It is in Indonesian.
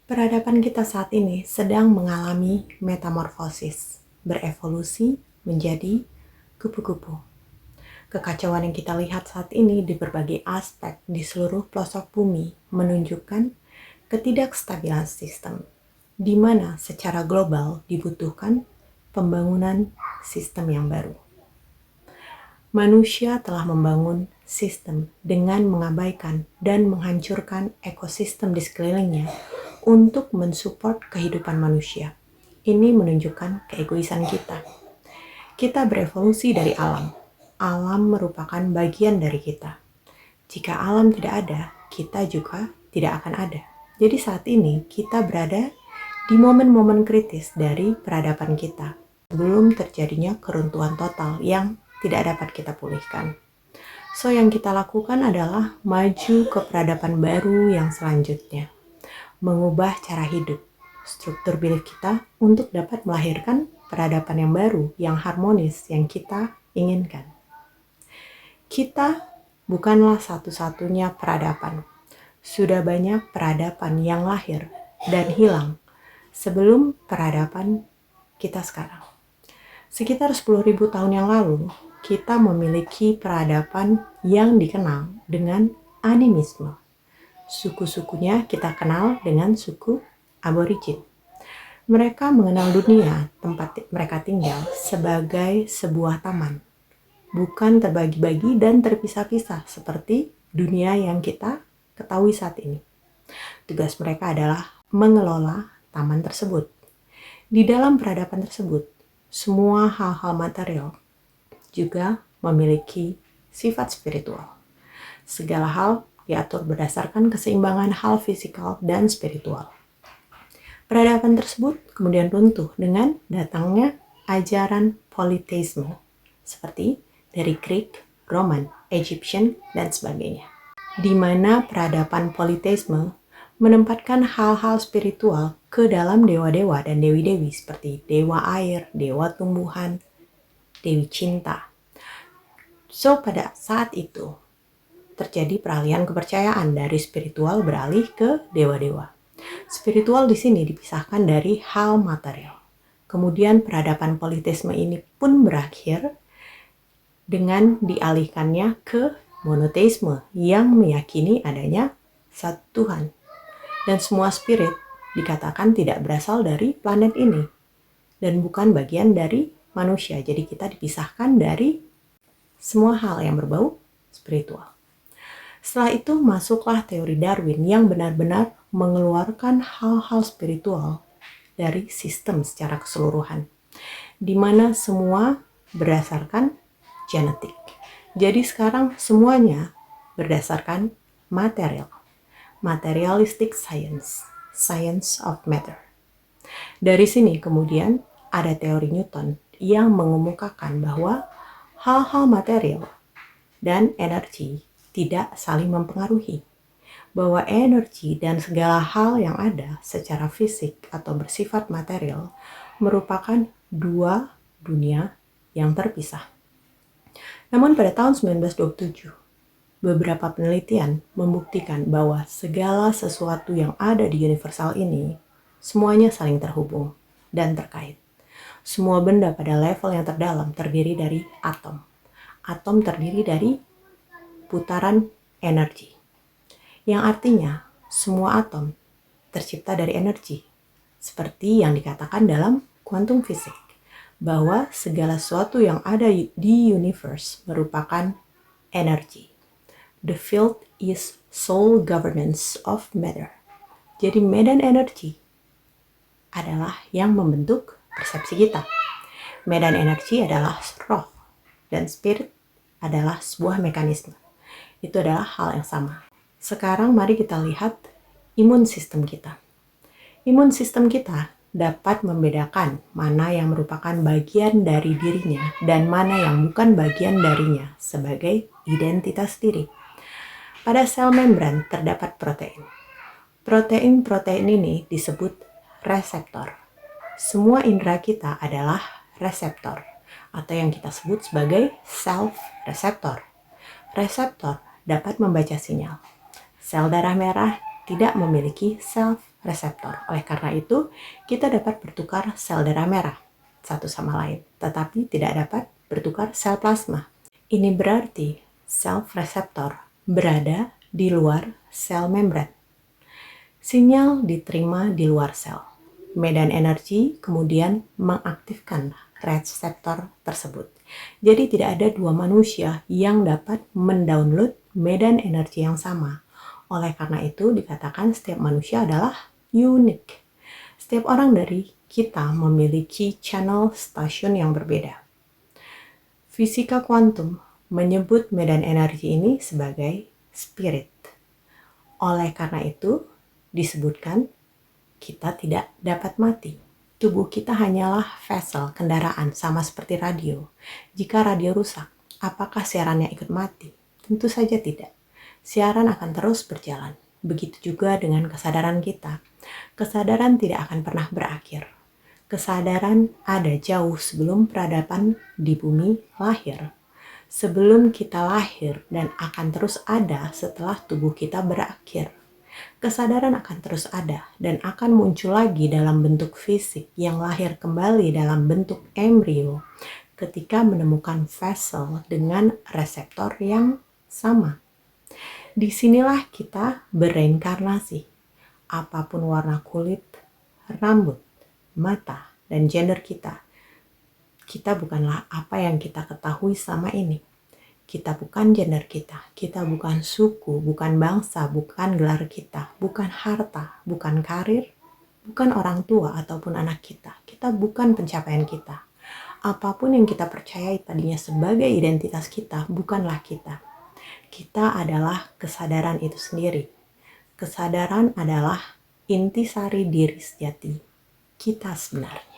Peradaban kita saat ini sedang mengalami metamorfosis, berevolusi menjadi kupu-kupu. Kekacauan yang kita lihat saat ini di berbagai aspek di seluruh pelosok bumi menunjukkan ketidakstabilan sistem, di mana secara global dibutuhkan pembangunan sistem yang baru. Manusia telah membangun sistem dengan mengabaikan dan menghancurkan ekosistem di sekelilingnya untuk mensupport kehidupan manusia. Ini menunjukkan keegoisan kita. Kita berevolusi dari alam. Alam merupakan bagian dari kita. Jika alam tidak ada, kita juga tidak akan ada. Jadi saat ini kita berada di momen-momen kritis dari peradaban kita, sebelum terjadinya keruntuhan total yang tidak dapat kita pulihkan. So, yang kita lakukan adalah maju ke peradaban baru yang selanjutnya. Mengubah cara hidup, struktur belief kita untuk dapat melahirkan peradaban yang baru, yang harmonis, yang kita inginkan. Kita bukanlah satu-satunya peradaban. Sudah banyak peradaban yang lahir dan hilang sebelum peradaban kita sekarang. Sekitar 10.000 tahun yang lalu, kita memiliki peradaban yang dikenal dengan animisme. Suku-sukunya kita kenal dengan suku aborigin. Mereka mengenal dunia tempat mereka tinggal sebagai sebuah taman, bukan terbagi-bagi dan terpisah-pisah seperti dunia yang kita ketahui saat ini. Tugas mereka adalah mengelola taman tersebut. Di dalam peradaban tersebut, semua hal-hal material juga memiliki sifat spiritual. Segala hal diatur berdasarkan keseimbangan hal fisikal dan spiritual. Peradaban tersebut kemudian runtuh dengan datangnya ajaran politeisme, seperti dari Greek, Roman, Egyptian, dan sebagainya. Di mana peradaban politeisme menempatkan hal-hal spiritual ke dalam dewa-dewa dan dewi-dewi seperti dewa air, dewa tumbuhan, dewi cinta. So, pada saat itu terjadi peralihan kepercayaan dari spiritual beralih ke dewa-dewa. Spiritual di sini dipisahkan dari hal material. Kemudian peradaban politeisme ini pun berakhir dengan dialihkannya ke monoteisme yang meyakini adanya satu Tuhan. Dan semua spirit dikatakan tidak berasal dari planet ini dan bukan bagian dari manusia. Jadi kita dipisahkan dari semua hal yang berbau spiritual. Setelah itu masuklah teori Darwin yang benar-benar mengeluarkan hal-hal spiritual dari sistem secara keseluruhan, di mana semua berdasarkan genetik. Jadi sekarang semuanya berdasarkan material. Materialistic science, science of matter. Dari sini kemudian ada teori Newton yang mengemukakan bahwa hal-hal material dan energi tidak saling mempengaruhi. Bahwa energi dan segala hal yang ada secara fisik atau bersifat material merupakan dua dunia yang terpisah. Namun pada tahun 1927, beberapa penelitian membuktikan bahwa segala sesuatu yang ada di universal ini semuanya saling terhubung dan terkait. Semua benda pada level yang terdalam terdiri dari atom. Atom terdiri dari putaran energi, yang artinya semua atom tercipta dari energi, seperti yang dikatakan dalam kuantum fisik, bahwa segala sesuatu yang ada di universe merupakan energi. The field is sole governance of matter. Jadi medan energi adalah yang membentuk persepsi kita. Medan energi adalah roh dan spirit adalah sebuah mekanisme. Itu adalah hal yang sama. Sekarang mari kita lihat imun sistem kita. Imun sistem kita dapat membedakan mana yang merupakan bagian dari dirinya dan mana yang bukan bagian darinya sebagai identitas diri. Pada sel membran terdapat protein. Protein-protein ini disebut reseptor. Semua indera kita adalah reseptor atau yang kita sebut sebagai self-reseptor. Reseptor dapat membaca sinyal. Sel darah merah tidak memiliki self reseptor. Oleh karena itu, kita dapat bertukar sel darah merah satu sama lain, tetapi tidak dapat bertukar sel plasma. Ini berarti self reseptor berada di luar sel membran. Sinyal diterima di luar sel. Medan energi kemudian mengaktifkan reseptor tersebut. Jadi tidak ada dua manusia yang dapat mendownload medan energi yang sama. Oleh karena itu dikatakan setiap manusia adalah unik. Setiap orang dari kita memiliki channel stasiun yang berbeda. Fisika kuantum menyebut medan energi ini sebagai spirit. Oleh karena itu disebutkan kita tidak dapat mati. Tubuh kita hanyalah vessel, kendaraan, sama seperti radio. Jika radio rusak, apakah siarannya ikut mati? Tentu saja tidak. Siaran akan terus berjalan. Begitu juga dengan kesadaran kita. Kesadaran tidak akan pernah berakhir. Kesadaran ada jauh sebelum peradaban di bumi lahir. Sebelum kita lahir dan akan terus ada setelah tubuh kita berakhir. Kesadaran akan terus ada dan akan muncul lagi dalam bentuk fisik yang lahir kembali dalam bentuk embrio ketika menemukan vessel dengan reseptor yang sama. Disinilah kita bereinkarnasi. Apapun warna kulit, rambut, mata, dan gender kita, kita bukanlah apa yang kita ketahui selama ini. Kita bukan gender kita bukan suku, bukan bangsa, bukan gelar kita, bukan harta, bukan karir, bukan orang tua ataupun anak kita. Kita bukan pencapaian kita. Apapun yang kita percayai tadinya sebagai identitas kita, bukanlah kita. Kita adalah kesadaran itu sendiri. Kesadaran adalah intisari diri sejati kita sebenarnya.